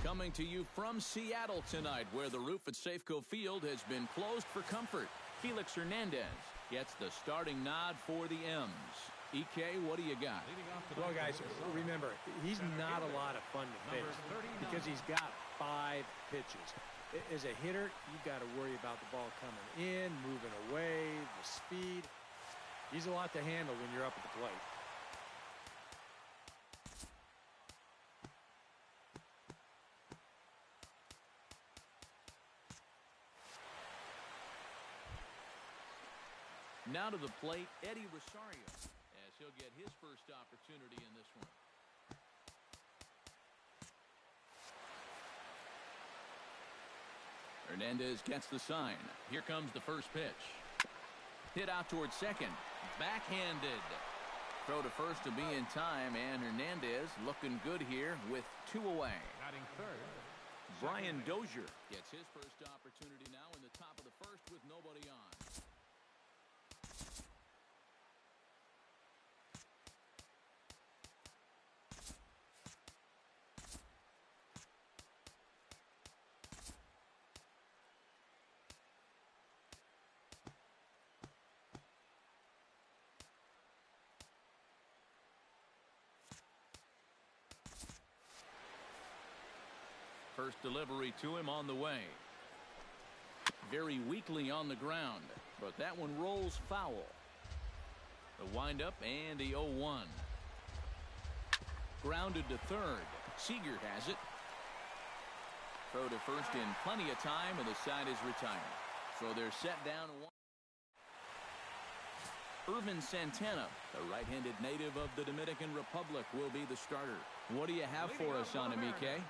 Coming to you from Seattle tonight, where the roof at Safeco Field has been closed for comfort. Felix Hernandez gets the starting nod for the M's. EK, what do you got? Well, guys, remember, he's not a lot of fun to face because he's got 5 pitches. As a hitter, you've got to worry about the ball coming in, moving away, the speed. He's a lot to handle when you're up at the plate. Now to the plate, Eddie Rosario, as he'll get his first opportunity in this one. Hernandez gets the sign. Here comes the first pitch. Hit out towards second. Backhanded. Throw to first to be in time, and Hernandez looking good here with 2 away. Batting third, Brian Dozier gets his first opportunity now in the top of the first with nobody on. First delivery to him on the way. Very weakly on the ground, but that one rolls foul. The windup and the 0-1. Grounded to third. Seager has it. Throw to first in plenty of time, and the side is retired. So they're set down 1. Irvin Santana, the right-handed native of the Dominican Republic, will be the starter. What do you have for us on him, EK?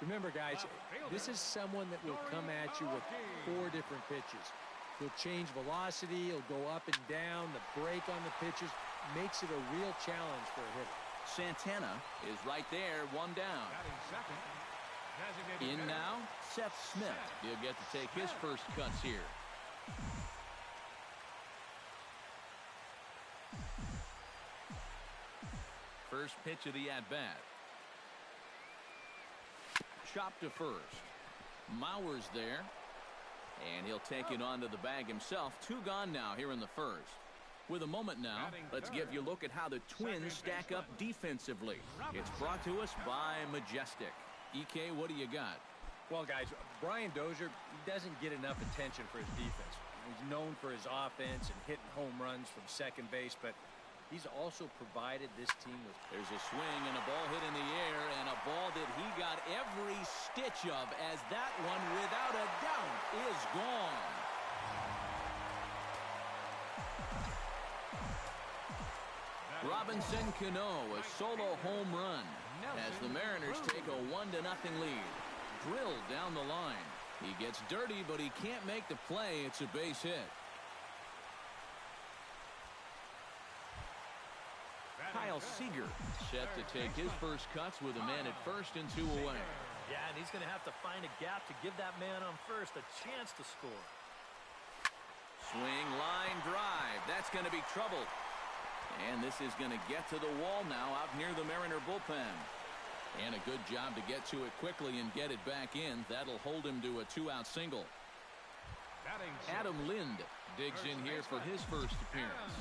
Remember, guys, this is someone that will come at you with 4 different pitches. He'll change velocity, he'll go up and down, the break on the pitches makes it a real challenge for a hitter. Santana is right there, 1 down. In now, Seth Smith. He'll get to take his first cuts here. First pitch of the at-bat. Chop to first. Mauer's there. And he'll take it onto the bag himself. 2 gone now here in the first. With a moment now, let's give you a look at how the Twins stack up defensively. It's brought to us by Majestic. EK, what do you got? Well, guys, Brian Dozier doesn't get enough attention for his defense. He's known for his offense and hitting home runs from second base, but he's also provided this team with... There's a swing and a ball hit in the air, and a ball that he got every stitch of, as that one, without a doubt, is gone. Robinson Cano, a solo home run, as the Mariners take a 1-0 lead. Drilled down the line. He gets dirty, but he can't make the play. It's a base hit. Kyle Seager set to take his first cuts with a man at first and 2 away. Yeah, and he's going to have to find a gap to give that man on first a chance to score. Swing, line, drive. That's going to be trouble. And this is going to get to the wall now out near the Mariner bullpen. And a good job to get to it quickly and get it back in. That'll hold him to a 2-out single. Adam Lind digs in here for his first appearance.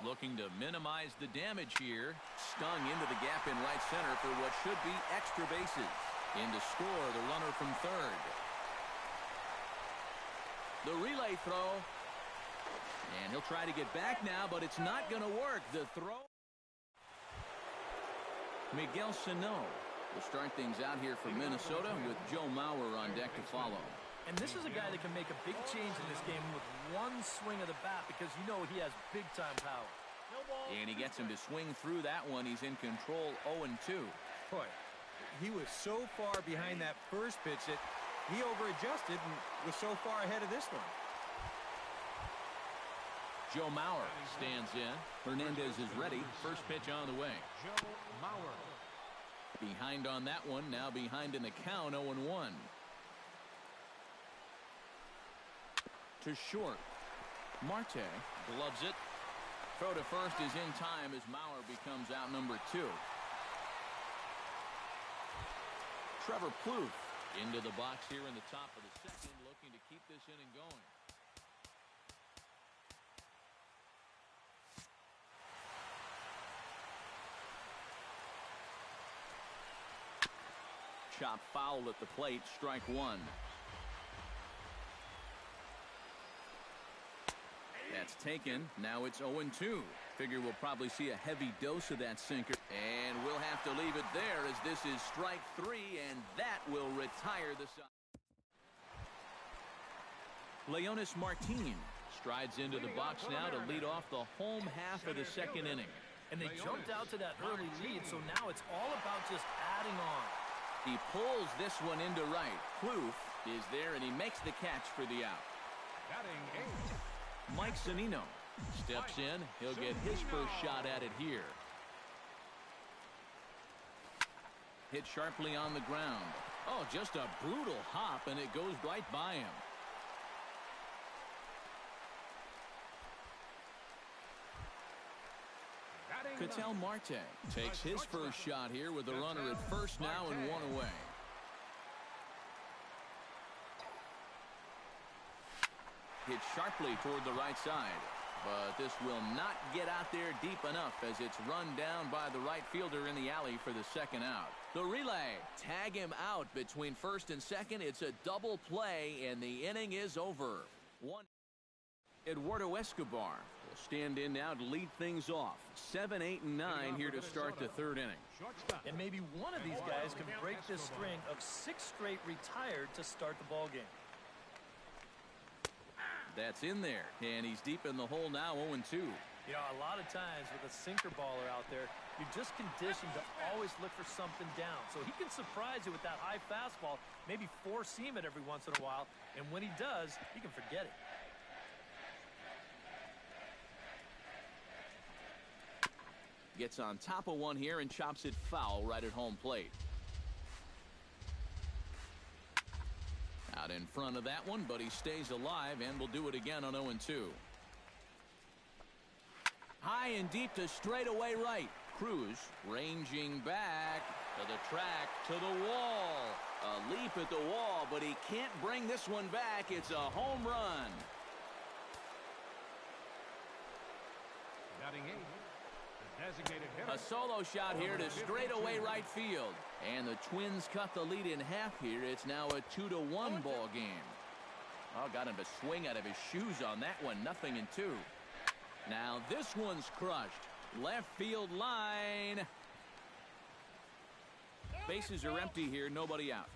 Looking to minimize the damage here. Stung into the gap in right center for what should be extra bases. In to score the runner from third. The relay throw. And he'll try to get back now, but it's not going to work. The throw. Miguel Sano will start things out here for Minnesota with Joe Mauer on deck to follow. And this is a guy that can make a big change in this game with 1 swing of the bat, because you know he has big-time power. And he gets him to swing through that one. He's in control, 0-2. Boy, he was so far behind that first pitch that he over-adjusted and was so far ahead of this one. Joe Mauer stands in. Hernandez is ready. First pitch on the way. Joe Mauer. Behind on that one. Now behind in the count, 0-1. To short. Marte gloves it. Throw to first is in time as Mauer becomes out number 2. Trevor Plouffe into the box here in the top of the second, looking to keep this inning going. Chop foul at the plate, strike 1. That's taken. Now it's 0-2. Figure we'll probably see a heavy dose of that sinker. And we'll have to leave it there as this is strike 3, and that will retire the side. Leonis Martin strides into the box now to lead off the home half of the second inning. And they jumped out to that early lead, so now it's all about just adding on. He pulls this one into right. Plouffe is there, and he makes the catch for the out. Mike Zunino steps in. He'll get his first shot at it here. Hit sharply on the ground. Oh, just a brutal hop, and it goes right by him. Ketel Marte takes his first shot here with the runner at first now and 1 away. Hit sharply toward the right side, but this will not get out there deep enough as it's run down by the right fielder in the alley for the second out. The relay, tag him out between first and second. It's a double play, and the inning is over. Eduardo Escobar will stand in now to lead things off. 7, 8, and 9 here to start the third inning. And maybe one of these guys can break this string of 6 straight retired to start the ball game. That's in there, and he's deep in the hole now, 0-2. You know, a lot of times with a sinker baller out there, you're just conditioned to always look for something down. So he can surprise you with that high fastball, maybe four-seam it every once in a while, and when he does, you can forget it. Gets on top of one here and chops it foul right at home plate. Out in front of that one, but he stays alive and will do it again on 0-2. High and deep to straightaway right. Cruz ranging back to the track, to the wall. A leap at the wall, but he can't bring this one back. It's a home run. Batting 8. A solo shot here to straightaway right field. And the Twins cut the lead in half here. It's now a 2-1 ball game. Oh, got him to swing out of his shoes on that one. 0-2. Now this one's crushed. Left field line. Bases are empty here. Nobody out.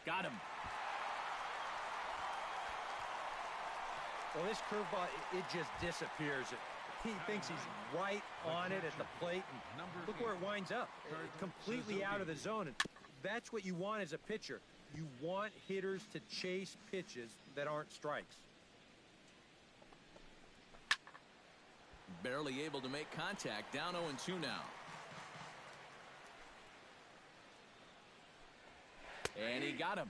Got him. Well, this curveball, it just disappears. He thinks he's right on it at the plate. And look where it winds up. Completely out of the zone. And that's what you want as a pitcher. You want hitters to chase pitches that aren't strikes. Barely able to make contact. Down 0-2 now. And he got him.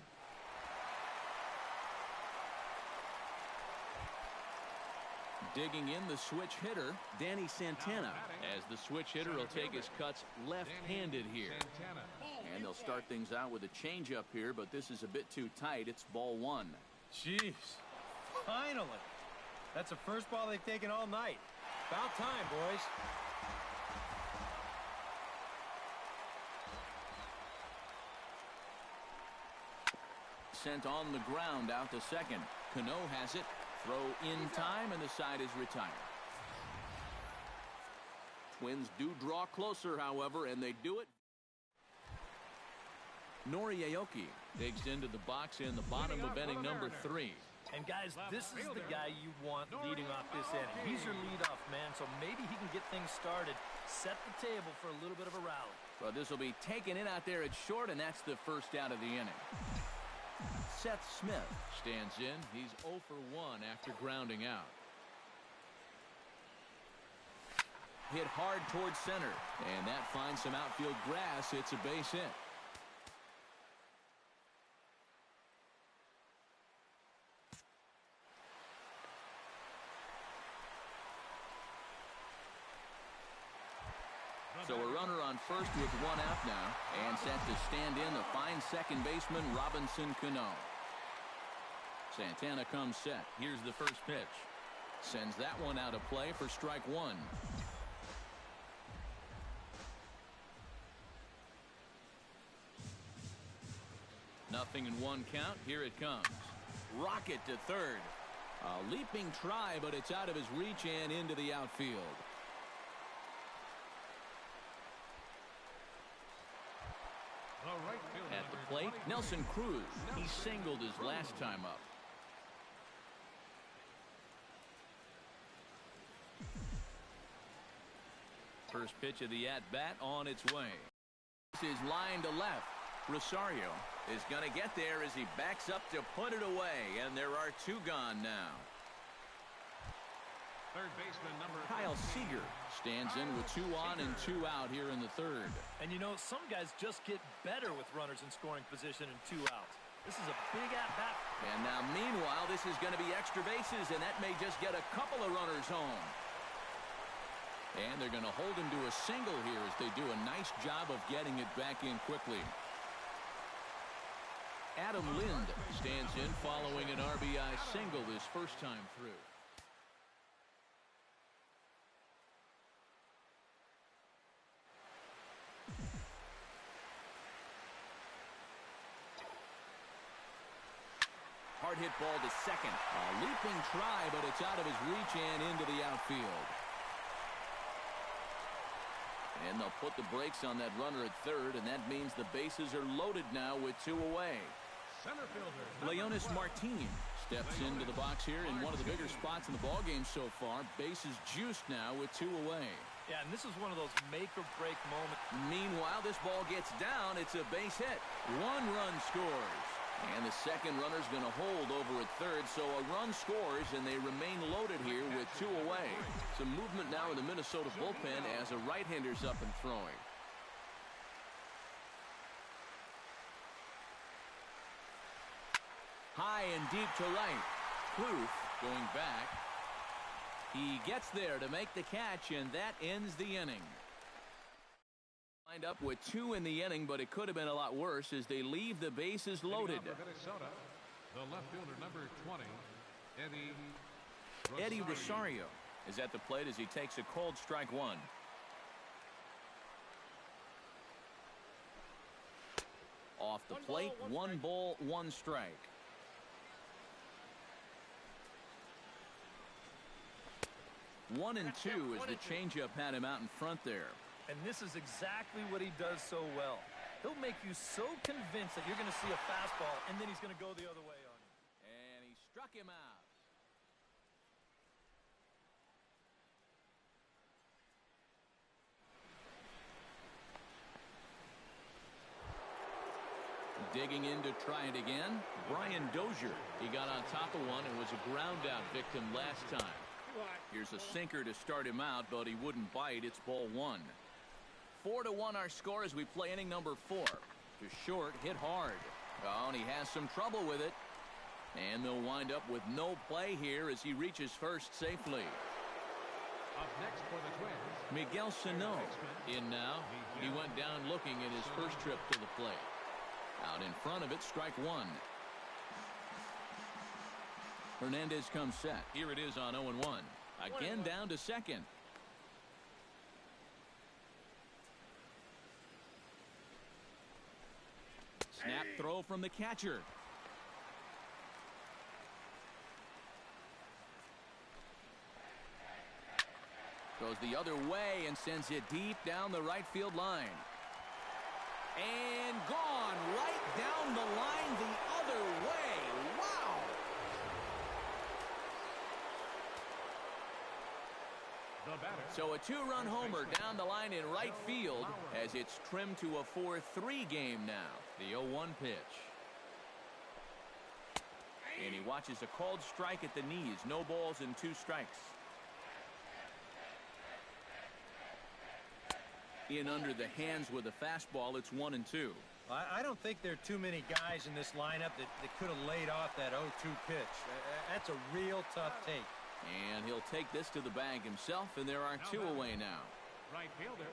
Digging in the switch hitter, Danny Santana, as the switch hitter will take his cuts left-handed here. And they'll start things out with a changeup here, but this is a bit too tight. It's ball 1. Jeez. Finally. That's the first ball they've taken all night. About time, boys. Sent on the ground out to second. Cano has it. Throw in time, and the side is retired. Twins do draw closer, however, and they do it. Nori Aoki digs into the box in the bottom of inning number 3. And guys, this is the guy you want leading off this inning. He's your leadoff man, so maybe he can get things started, set the table for a little bit of a rally. Well, this will be taken in out there at short, and that's the first out of the inning. Seth Smith stands in. He's 0 for 1 after grounding out. Hit hard towards center, and that finds some outfield grass. It's a base hit. So a runner on first with one out now, and set to stand in the fine second baseman Robinson Cano. Santana comes set. Here's the first pitch. Sends that one out of play for strike one. Nothing in one count. Here it comes. Rocket to third. A leaping try, but it's out of his reach and into the outfield. At the plate, Nelson Cruz. He singled his last time up. First pitch of the at-bat on its way. This is line to left. Rosario is going to get there as he backs up to put it away, and there are two gone now. Third baseman number Kyle Seager stands in with 2 on and 2 out here in the third. And you know, some guys just get better with runners in scoring position and 2 outs. This is a big at-bat. And now, meanwhile, this is going to be extra bases, and that may just get a couple of runners home. And they're going to hold him to a single here as they do a nice job of getting it back in quickly. Adam Lind stands in following an RBI single his first time through. Hard hit ball to second. A leaping try, but it's out of his reach and into the outfield. And they'll put the brakes on that runner at third, and that means the bases are loaded now with 2 away. center fielder Leonis Martin steps into the box here in one of the bigger spots in the ballgame so far. Bases juiced now with 2 away. Yeah, and this is one of those make-or-break moments. Meanwhile, this ball gets down. It's a base hit. 1 run scores. And the second runner's going to hold over at third, so a run scores, and they remain loaded here with 2 away. Some movement now in the Minnesota bullpen as a right-hander's up and throwing. High and deep to right. Kluth going back. He gets there to make the catch, and that ends the inning. Wind up with 2 in the inning, but it could have been a lot worse as they leave the bases loaded. Minnesota, the left fielder number 20, Eddie Rosario is at the plate as he takes a cold strike 1. Off the plate, 1 ball, 1 strike. One and 2 as the changeup had him out in front there. And this is exactly what he does so well. He'll make you so convinced that you're going to see a fastball, and then he's going to go the other way on you. And he struck him out. Digging in to try it again, Brian Dozier. He got on top of one and was a ground out victim last time. Here's a sinker to start him out, but he wouldn't bite. It's ball 1. 4-1 our score as we play inning number 4. To short, hit hard. Oh, and he has some trouble with it. And they'll wind up with no play here as he reaches first safely. Up next for the Twins, Miguel Sano in now. He went down looking at his first trip to the plate. Out in front of it, strike 1. Hernandez comes set. Here it is on 0-1. Again down to second. Snap throw from the catcher. Goes the other way and sends it deep down the right field line. And gone right down the line the other way. Wow. the batter. So a 2-run homer down the line in right field as it's trimmed to a 4-3 game now. The 0-1 pitch. And he watches a called strike at the knees. No balls and 2 strikes. In under the hands with a fastball. It's 1-2. I don't think there are too many guys in this lineup that could have laid off that 0-2 pitch. That's a real tough take. And he'll take this to the bag himself, and there are 2 away now. Right fielder,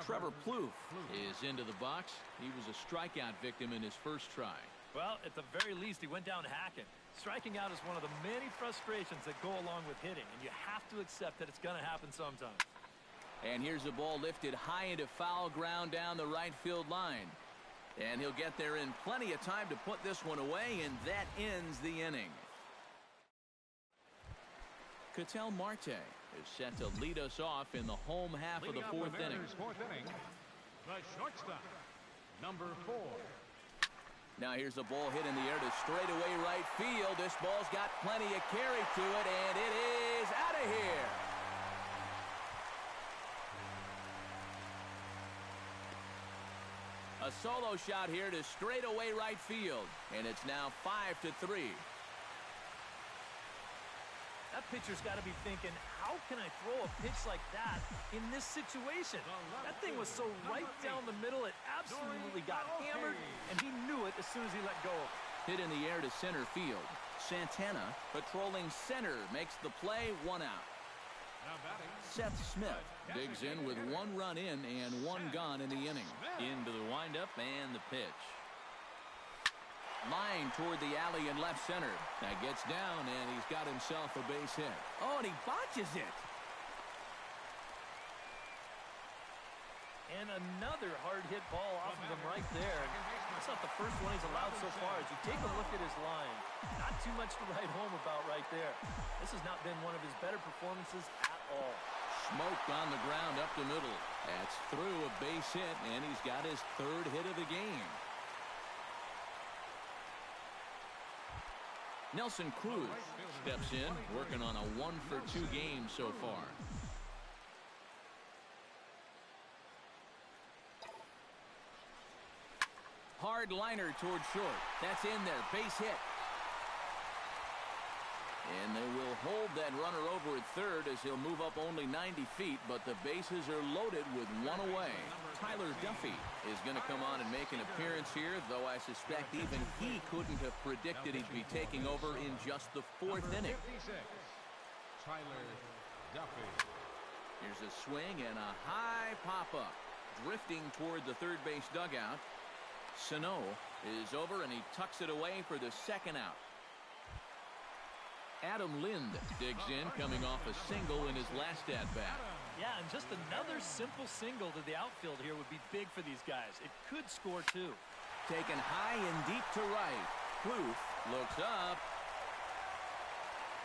Trevor Plouffe is into the box. He was a strikeout victim in his first try. Well, at the very least, he went down hacking. Striking out is one of the many frustrations that go along with hitting, and you have to accept that it's going to happen sometimes. And here's a ball lifted high into foul ground down the right field line. And he'll get there in plenty of time to put this one away, and that ends the inning. Ketel Marte is set to lead us off in the home half of the fourth inning. The shortstop, number 4. Now here's a ball hit in the air to straightaway right field. This ball's got plenty of carry to it, and it is out of here. A solo shot here to straightaway right field, and it's now 5-3. That pitcher's got to be thinking, how can I throw a pitch like that in this situation? That thing was so right down the middle, it absolutely got hammered, and he knew it as soon as he let go of it. Hit in the air to center field. Santana, patrolling center, makes the play, 1 out. Seth Smith digs in with 1 run in and 1 gone in the inning. Into the windup and the pitch. Line toward the alley in left center. That gets down, and he's got himself a base hit. Oh, and he botches it. And another hard hit ball off of him right there. That's not the first one he's allowed so far. As you take a look at his line, not too much to write home about right there. This has not been one of his better performances at all. Smoked on the ground up the middle. That's through a base hit, and he's got his 3rd hit of the game. Nelson Cruz steps in, working on a 1-for-2 game so far. Hard liner toward short. That's in there. Base hit. And they will hold that runner over at third as he'll move up only 90 feet, but the bases are loaded with 1 away. Tyler Duffy is going to come on and make an appearance here, though I suspect even he couldn't have predicted he'd be taking over in just the 4th inning. Tyler Duffy. Here's a swing and a high pop-up. Drifting toward the third base dugout. Sano is over, and he tucks it away for the 2nd out. Adam Lind digs in, coming off a single in his last at-bat. Yeah, and just another simple single to the outfield here would be big for these guys. It could score, too. Taken high and deep to right. Plouffe looks up.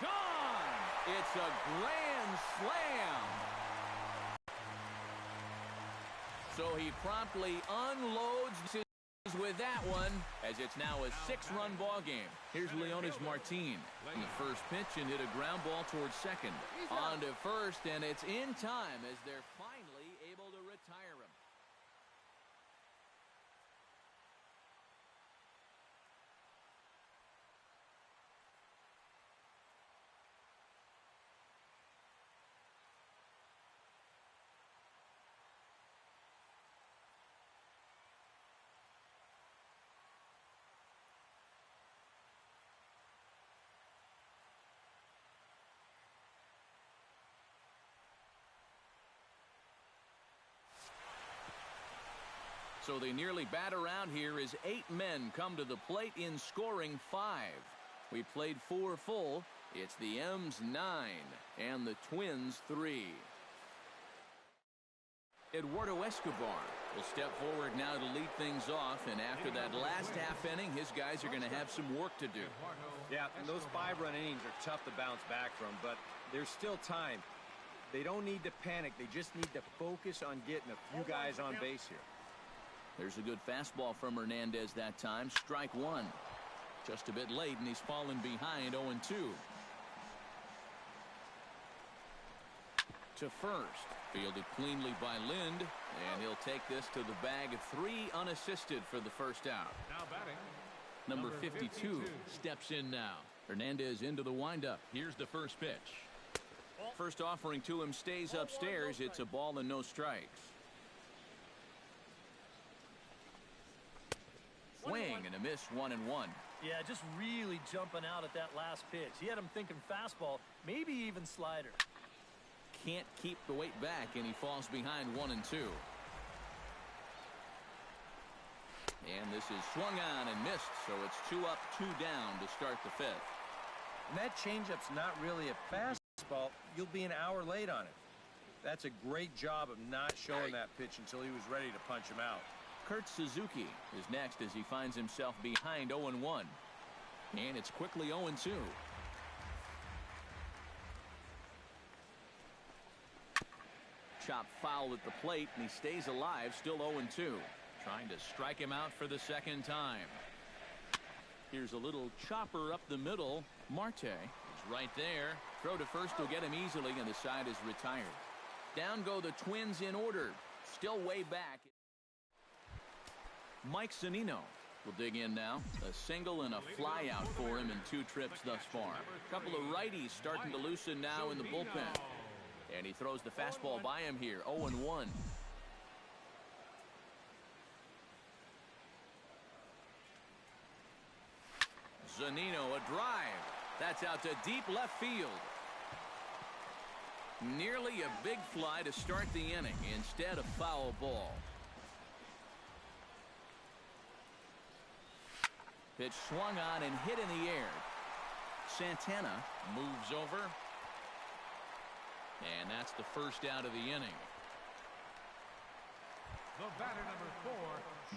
Gone! It's a grand slam! So he promptly unloads his with that one, as it's now a 6-run ball game. Here's Leonis Martin in the first pitch and hit a ground ball towards second. On to first, and it's in time as they're finally able to retire him. So they nearly bat around here as 8 men come to the plate in scoring 5. We played 4 full. It's the M's 9 and the Twins 3. Eduardo Escobar will step forward now to lead things off, and after that last half inning, his guys are going to have some work to do. Yeah, and those 5-run innings are tough to bounce back from, but there's still time. They don't need to panic. They just need to focus on getting a few guys on base here. There's a good fastball from Hernandez that time. Strike 1. Just a bit late, and he's fallen behind 0-2. To first. Fielded cleanly by Lind, and he'll take this to the bag of 3 unassisted for the first out. Now batting, Number 52 steps in now. Hernandez into the windup. Here's the first pitch. First offering to him stays upstairs. It's a ball and no strikes. Swing and a miss, 1-1. Yeah, just really jumping out at that last pitch. He had him thinking fastball, maybe even slider. Can't keep the weight back, and he falls behind 1-2. And this is swung on and missed, so it's 2 up, 2 down to start the 5th. And that changeup's not really a fastball. You'll be an hour late on it. That's a great job of not showing that pitch until he was ready to punch him out. Kurt Suzuki is next as he finds himself behind 0-1. And it's quickly 0-2. Chop foul at the plate, and he stays alive, still 0-2. Trying to strike him out for the second time. Here's a little chopper up the middle. Marte is right there. Throw to first will get him easily, and the side is retired. Down go the Twins in order. Still way back. Mike Zunino will dig in now. A single and a fly out for him in 2 trips thus far. A couple of righties starting to loosen now in the bullpen. And he throws the fastball by him here. 0-1. Zunino, a drive. That's out to deep left field. Nearly a big fly to start the inning. Instead, a foul ball. Pitch swung on and hit in the air. Santana moves over. And that's the first out of the inning. The batter, number 4.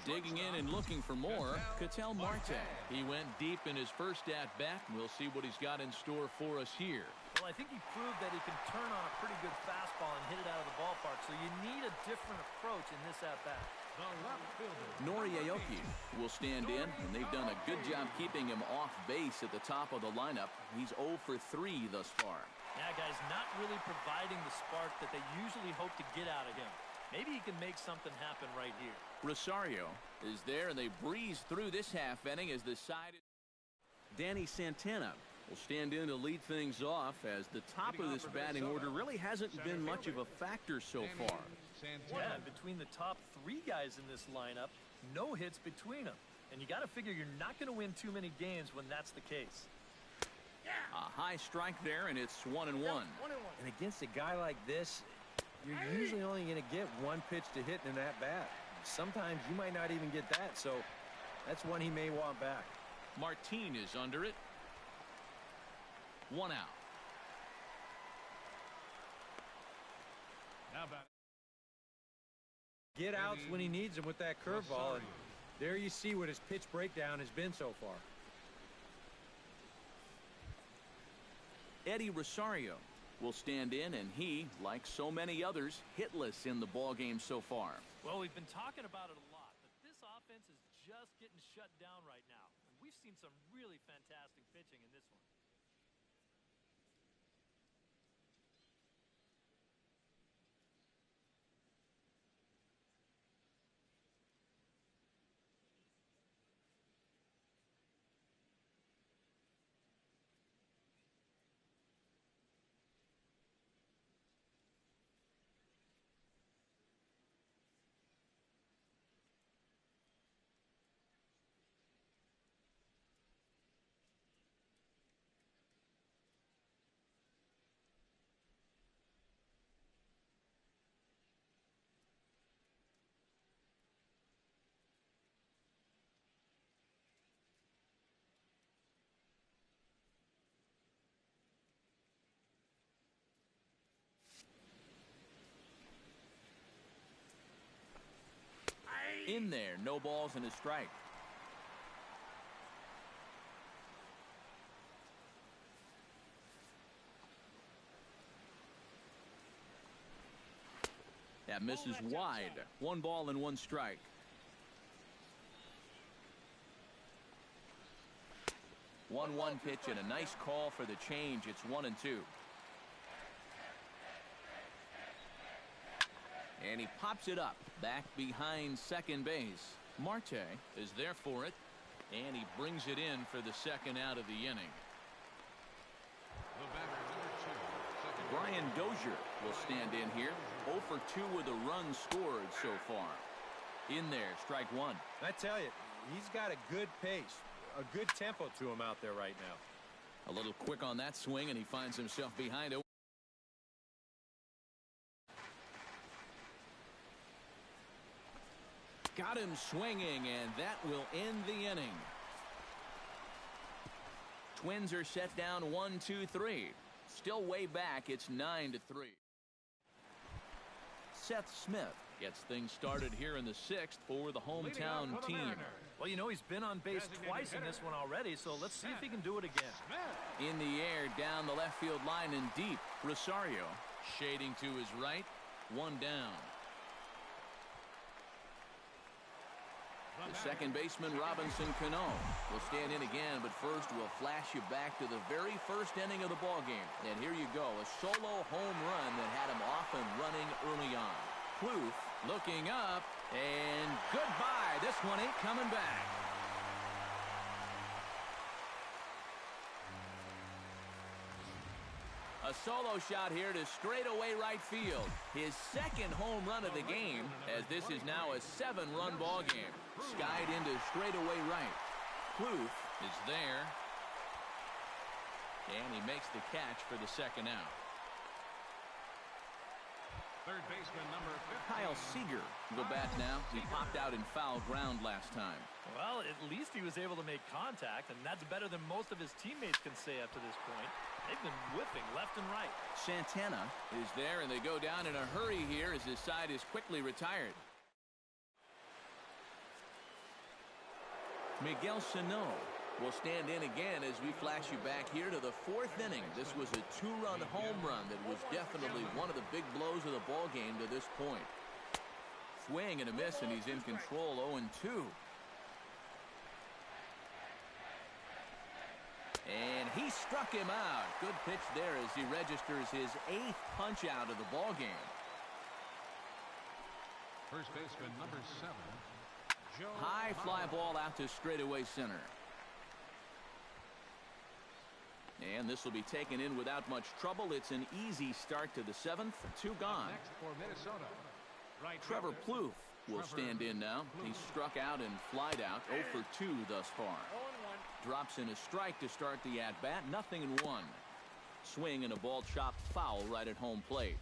Digging in and looking for more, Ketel Marte. He went deep in his first at-bat. We'll see what he's got in store for us here. Well, I think he proved that he can turn on a pretty good fastball and hit it out of the ballpark, so you need a different approach in this at-bat. The left fielder. Nori Aoki will stand in, and they've done a good job keeping him off base at the top of the lineup. He's 0 for 3 thus far. Yeah, guys, not really providing the spark that they usually hope to get out of him. Maybe he can make something happen right here. Rosario is there, and they breeze through this half inning as the side. Danny Santana will stand in to lead things off, as the top of this batting order really hasn't been much of a factor so far. Yeah, between the top 3 guys in this lineup, no hits between them. And you got to figure you're not going to win too many games when that's the case. A high strike there, and it's 1-1. And against a guy like this, you're usually only going to get 1 pitch to hit in that bat. Sometimes you might not even get that, so that's one he may want back. Martin is under it. 1 out. Now back. Get outs when he needs them with that curveball, and there you see what his pitch breakdown has been so far. Eddie Rosario will stand in, and he, like so many others, hitless in the ballgame so far. Well, we've been talking about it a lot, but this offense is just getting shut down right now. And we've seen some really fantastic pitching in this one. In there, no balls and a strike. That misses wide. 1 ball and 1 strike. One pitch and a nice call for the change. It's 1-2. And he pops it up back behind second base. Marte is there for it, and he brings it in for the second out of the inning. The batter, number 2. Brian Dozier will stand in here. 0 for 2 with a run scored so far. In there, strike 1. I tell you, he's got a good pace, a good tempo to him out there right now. A little quick on that swing, and he finds himself behind. Got him swinging, and that will end the inning. Twins are set down 1-2-3. Still way back. It's 9-3. Seth Smith gets things started here in the 6th for the hometown team. Well, you know, he's been on base twice in this one already, so let's see if he can do it again. In the air, down the left field line and deep. Rosario shading to his right. One down. The second baseman, Robinson Cano, will stand in again, but first we'll flash you back to the very first inning of the ballgame. And here you go, a solo home run that had him off and running early on. Plouffe looking up, and goodbye. This one ain't coming back. A solo shot here to straightaway right field. His second home run of the game, as this is now a 7-run ball game. Skied into straightaway right. Plouffe is there. And he makes the catch for the second out. Third baseman number 15. Kyle Seager will bat now. He popped out in foul ground last time. Well, at least he was able to make contact, and that's better than most of his teammates can say up to this point. They've been whipping left and right. Santana is there, and they go down in a hurry here as his side is quickly retired. Miguel Sano will stand in again as we flash you back here to the 4th inning. This was a 2-run home run that was definitely one of the big blows of the ball game to this point. Swing and a miss, and he's in control. 0-2. And he struck him out. Good pitch there as he registers his 8th punch out of the ball game. First baseman number 7. Joe High fly ball out to straightaway center. And this will be taken in without much trouble. It's an easy start to the 7th. 2 gone. Next for Minnesota. Right Trevor Plouffe will stand in now. He struck out and flied out. 0 for 2 thus far. Drops in a strike to start the at-bat. 0-1. Swing and a ball chopped foul right at home plate.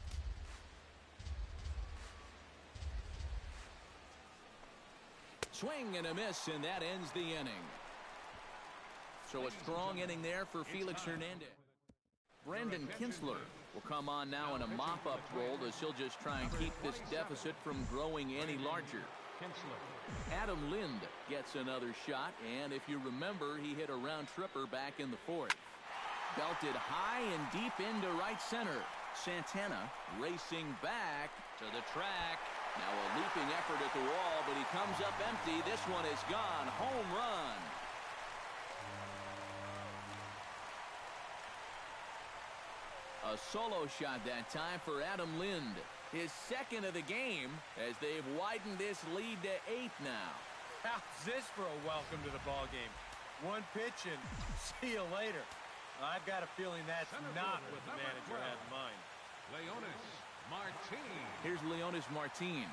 Swing and a miss, and that ends the inning. So a strong inning there for Felix Hernandez. Brendan Kinsler will come on now in a mop-up role as he'll just try and keep this deficit from growing any larger. Adam Lind gets another shot, and if you remember, he hit a round tripper back in the 4th. Belted high and deep into right center. Santana racing back to the track. Now a leaping effort at the wall, but he comes up empty. This one is gone. Home run. A solo shot that time for Adam Lind. His 2nd of the game as they've widened this lead to 8 now. How's this for a welcome to the ball game? One pitch and see you later. I've got a feeling that's not what the manager had in mind. Leonis Martin. Here's Leonis Martin.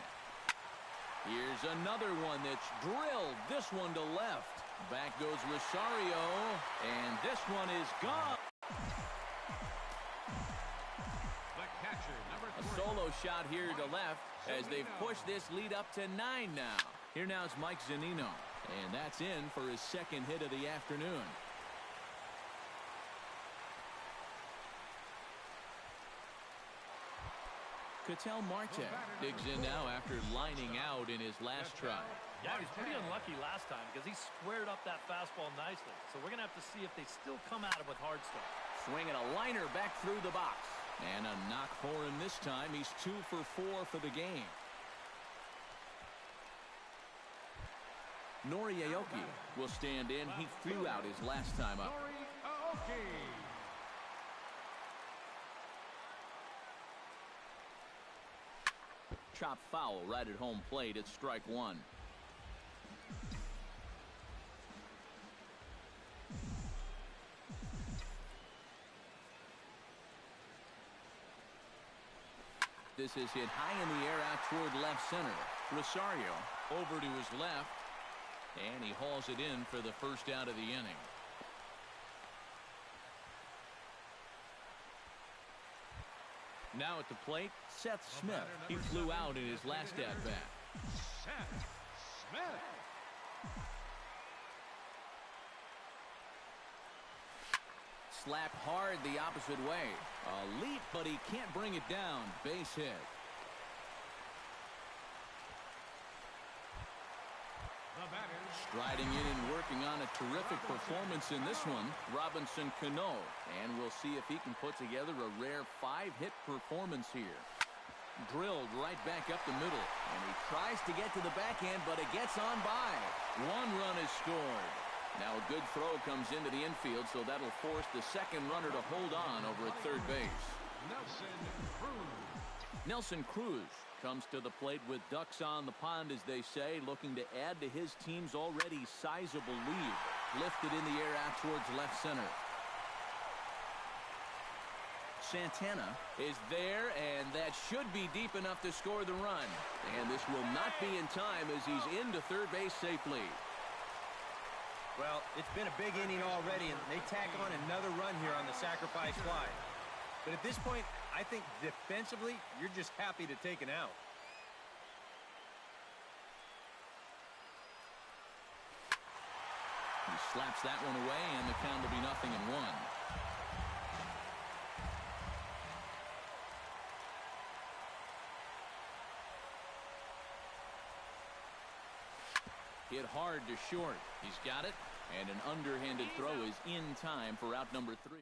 Here's another one that's drilled. This one to left. Back goes Rosario, and this one is gone. A solo shot here to left as they've pushed this lead up to 9 now. Here now is Mike Zunino, and that's in for his 2nd hit of the afternoon. Ketel Marte digs in now after lining out in his last try. Yeah, he was pretty unlucky last time because he squared up that fastball nicely. So we're going to have to see if they still come at him with hard stuff. Swinging a liner back through the box. And a knock for him this time. He's 2 for 4 for the game. Nori Aoki will stand in. He flew out his last time up. Chop foul right at home plate. It's strike 1. This is hit high in the air out toward left center. Rosario over to his left, and he hauls it in for the first out of the inning. Now at the plate, Seth Smith. He flew out in his last at-bat. Smith. Slapped hard the opposite way. A leap, but he can't bring it down. Base hit. The batter. Striding in and working on a terrific performance in this one, Robinson Cano. And we'll see if he can put together a rare 5-hit performance here. Drilled right back up the middle. And he tries to get to the backhand, but it gets on by. 1 run is scored. Now a good throw comes into the infield, so that'll force the second runner to hold on over at third base. Nelson Cruz. Nelson Cruz comes to the plate with ducks on the pond, as they say, looking to add to his team's already sizable lead. Lifted in the air out towards left center. Santana is there, and that should be deep enough to score the run. And this will not be in time as he's into third base safely. Well, it's been a big inning already, and they tack on another run here on the sacrifice fly. But at this point, I think defensively, you're just happy to take an out. He slaps that one away, and the count will be 0-1. Hit hard to short. He's got it, and an underhanded throw is in time for out number 3.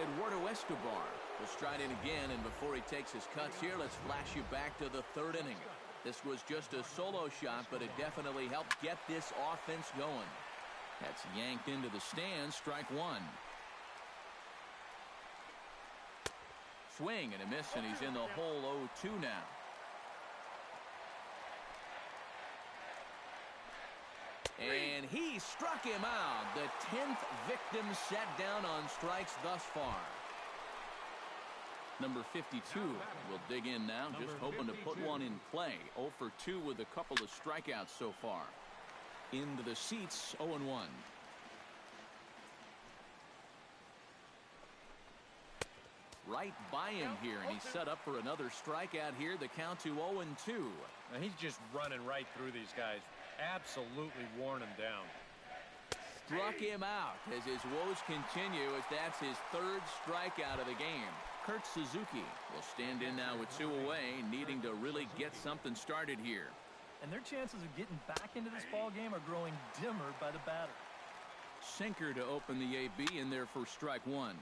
Eduardo Escobar will stride in again, and before he takes his cuts here, let's flash you back to the 3rd inning. This was just a solo shot, but it definitely helped get this offense going. That's yanked into the stands, strike 1. Swing and a miss, and he's in the hole 0-2 now. And he struck him out. The 10th victim set down on strikes thus far. Number 52 will dig in now, just hoping to put one in play. 0 for 2 with a couple of strikeouts so far. Into the seats, 0-1. Right by him here, and he's set up for another strikeout here. The count to 0-2. Now he's just running right through these guys. Absolutely worn him down. Struck him out as his woes continue, as that's his 3rd strikeout of the game. Kurt Suzuki will stand in now with 2 away, needing to really get something started here. And their chances of getting back into this ball game are growing dimmer by the batter. Sinker to open the AB in there for strike 1.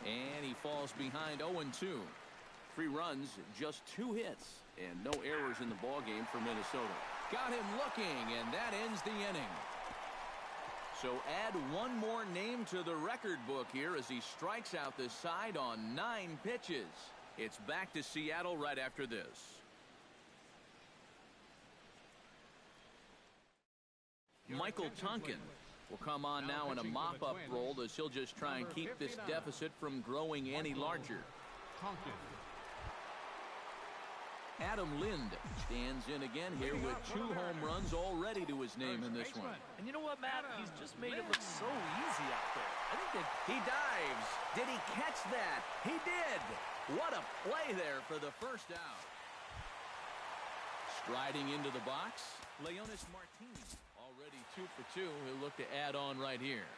And he falls behind 0-2. 3 runs, just 2 hits, and no errors in the ball game for Minnesota. Got him looking, and that ends the inning. So add one more name to the record book here as he strikes out this side on 9 pitches. It's back to Seattle right after this. Michael Tonkin will come on now in a mop-up role as he'll just try and keep this deficit from growing any larger. Tonkin. Adam Lind stands in again here with 2 home runs already to his name in this one. And you know what, Matt? He's just made it look so easy out there. I think that he dives. Did he catch that? He did. What a play there for the first out. Striding into the box, Leonis Martinez. Already 2 for 2. He'll look to add on right here.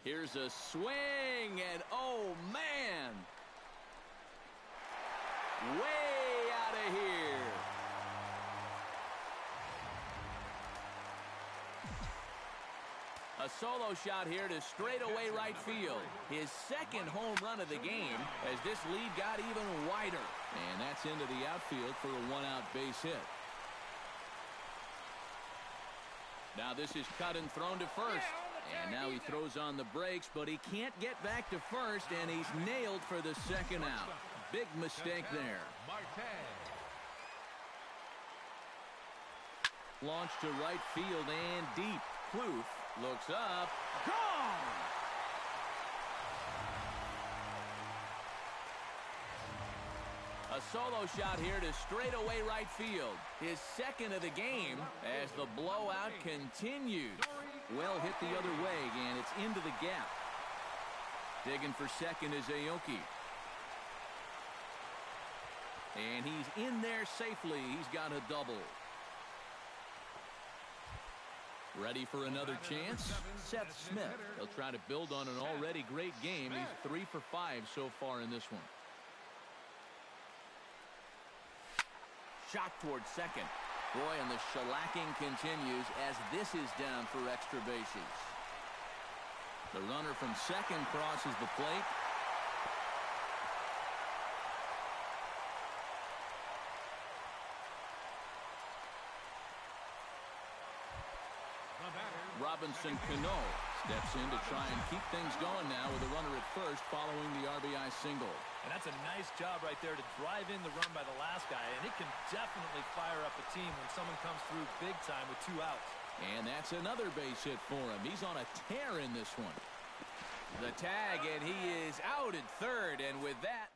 Here's a swing, and oh, man. Way out of here. A solo shot here to straightaway right field. His 2nd home run of the game as this lead got even wider. And that's into the outfield for a 1-out base hit. Now this is cut and thrown to first. And now he throws on the brakes, but he can't get back to first, and he's nailed for the second out. Big mistake there. Launch to right field and deep. Kloof looks up. Gone! A solo shot here to straightaway right field. His second of the game as the blowout continues. Well hit the other way, and it's into the gap. Digging for second is Aoki. And he's in there safely. He's got a double. Ready for another chance? Seth Smith. He'll try to build on an already great game. He's 3 for 5 so far in this one. Shot towards second. Boy, and the shellacking continues as this is down for extra bases. The runner from second crosses the plate. Robinson Cano steps in to try and keep things going now with a runner at first following the RBI single. And that's a nice job right there to drive in the run by the last guy, and it can definitely fire up a team when someone comes through big time with 2 outs. And that's another base hit for him. He's on a tear in this one. The tag, and he is out at third, and with that,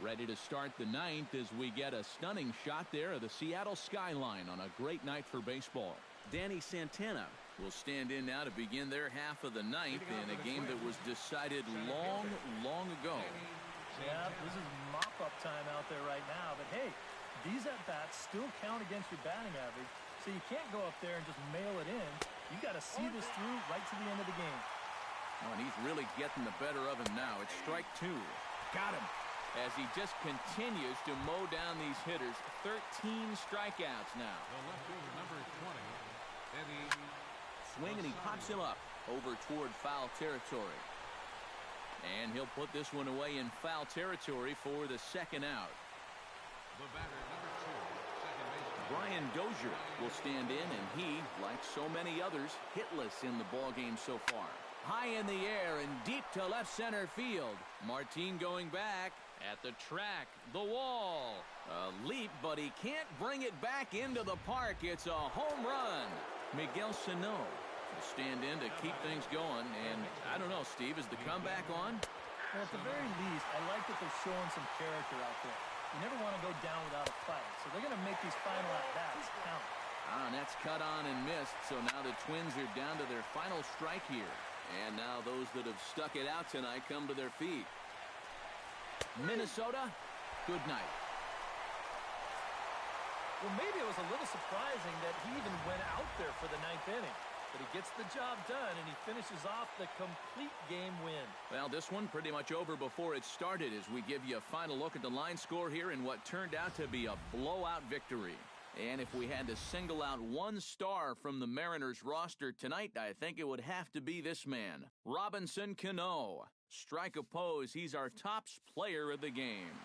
ready to start the ninth as we get a stunning shot there of the Seattle skyline on a great night for baseball. Danny Santana will stand in now to begin their half of the ninth in a game that was decided long, long ago. Yeah, this is mop-up time out there right now, but hey, these at-bats still count against your batting average, so you can't go up there and just mail it in. You got to see this through right to the end of the game. Oh, and he's really getting the better of him now. It's strike 2. Got him. As he just continues to mow down these hitters. 13 strikeouts now. The left fielder, number 20, Eddie. Swing, and he pops him up over toward foul territory. And he'll put this one away in foul territory for the second out. The batter, number 2, second baseman. Brian Dozier will stand in, and he, like so many others, hitless in the ballgame so far. High in the air and deep to left center field. Martin going back at the track, the wall. A leap, but he can't bring it back into the park. It's a home run. Miguel Sano will stand in to keep things going. And I don't know, Steve, is the comeback on? Well, at the very least, I like that they're showing some character out there. You never want to go down without a fight, so they're going to make these final at-bats count. And that's cut on and missed, so now the Twins are down to their final strike here. And now those that have stuck it out tonight come to their feet. Minnesota, good night. Well, maybe it was a little surprising that he even went out there for the ninth inning. But he gets the job done, and he finishes off the complete game win. Well, this one pretty much over before it started as we give you a final look at the line score here in what turned out to be a blowout victory. And if we had to single out one star from the Mariners roster tonight, I think it would have to be this man, Robinson Cano. Strike oppose, he's our top player of the game.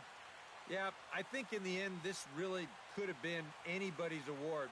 Yeah, I think in the end, this really could have been anybody's award.